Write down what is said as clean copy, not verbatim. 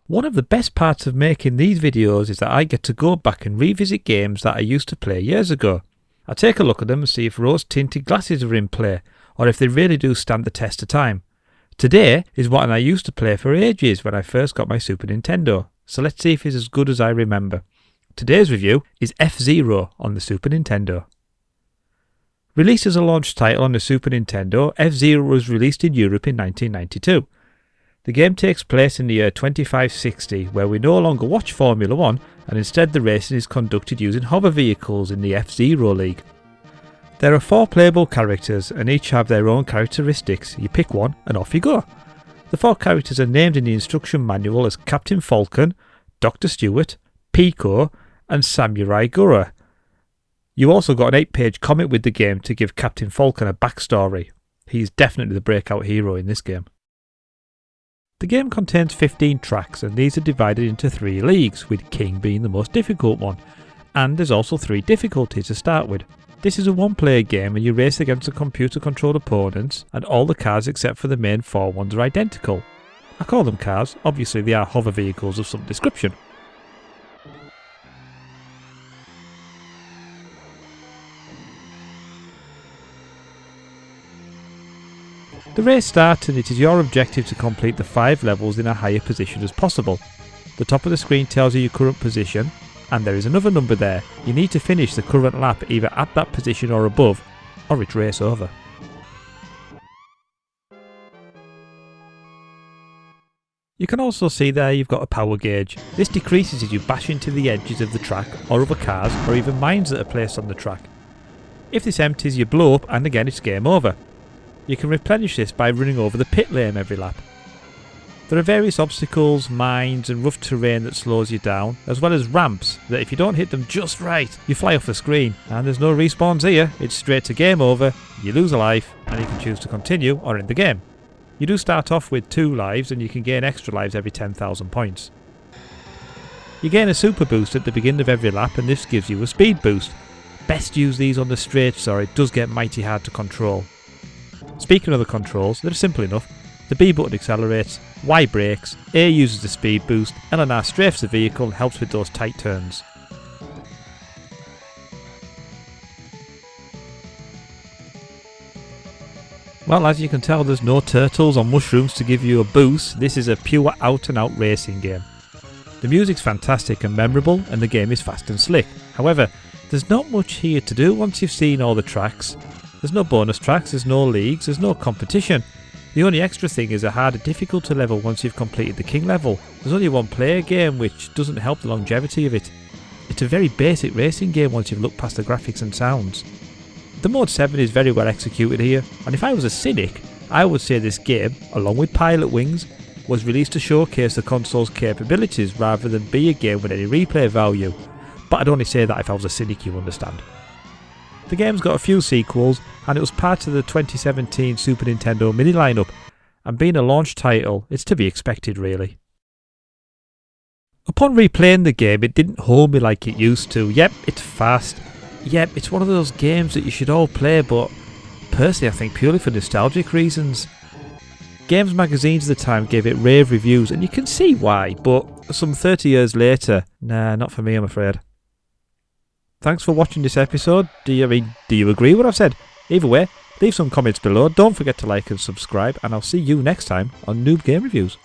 One of the best parts of making these videos is that I get to go back and revisit games that I used to play years ago. I take a look at them and see if rose tinted glasses are in play, or if they really do stand the test of time. Today is one I used to play for ages when I first got my Super Nintendo, so let's see if it's as good as I remember. Today's review is F-Zero on the Super Nintendo. Released as a launch title on the Super Nintendo, F-Zero was released in Europe in 1992. The game takes place in the year 2560, where we no longer watch Formula 1 and instead the racing is conducted using hover vehicles in the F-Zero League. There are 4 playable characters and each have their own characteristics. You pick one and off you go. The 4 characters are named in the instruction manual as Captain Falcon, Dr. Stewart, Pico and Samurai Gura. You also got an 8-page comic with the game to give Captain Falcon a backstory. He is definitely the breakout hero in this game. The game contains 15 tracks and these are divided into 3 leagues, with King being the most difficult one, and there's also 3 difficulties to start with. This is a 1-player game and you race against the computer-controlled opponents, and all the cars except for the main 4 ones are identical. I call them cars, obviously they are hover vehicles of some description. The race starts and it is your objective to complete the 5 levels in a higher position as possible. The top of the screen tells you your current position, and there is another number there. You need to finish the current lap either at that position or above, or it's race over. You can also see there you've got a power gauge. This decreases as you bash into the edges of the track, or other cars, or even mines that are placed on the track. If this empties, you blow up and again it's game over. You can replenish this by running over the pit lane every lap. There are various obstacles, mines and rough terrain that slows you down, as well as ramps that if you don't hit them just right, you fly off the screen. And there's no respawns here, it's straight to game over, you lose a life and you can choose to continue or end the game. You do start off with 2 lives and you can gain extra lives every 10,000 points. You gain a super boost at the beginning of every lap and this gives you a speed boost. Best use these on the straights or it does get mighty hard to control. Speaking of the controls, they're simple enough. The B button accelerates, Y brakes, A uses the speed boost, L and R strafes the vehicle and helps with those tight turns. Well, as you can tell, there's no turtles or mushrooms to give you a boost. This is a pure out and out racing game. The music's fantastic and memorable and the game is fast and slick. However, there's not much here to do once you've seen all the tracks. There's no bonus tracks, there's no leagues, there's no competition. The only extra thing is a harder difficulty level once you've completed the King level. There's only a 1-player game which doesn't help the longevity of it. It's a very basic racing game once you've looked past the graphics and sounds. The Mode 7 is very well executed here, and if I was a cynic, I would say this game, along with Pilot Wings, was released to showcase the console's capabilities rather than be a game with any replay value. But I'd only say that if I was a cynic, you understand. The game's got a few sequels and it was part of the 2017 Super Nintendo mini lineup, and being a launch title, it's to be expected really. Upon replaying the game, it didn't hold me like it used to. Yep, it's fast. Yep, it's one of those games that you should all play, but personally I think purely for nostalgic reasons. Games magazines at the time gave it rave reviews and you can see why, but some 30 years later, nah, not for me I'm afraid. Thanks for watching this episode. Do you agree with what I've said? Either way, leave some comments below. Don't forget to like and subscribe, and I'll see you next time on Noob Game Reviews.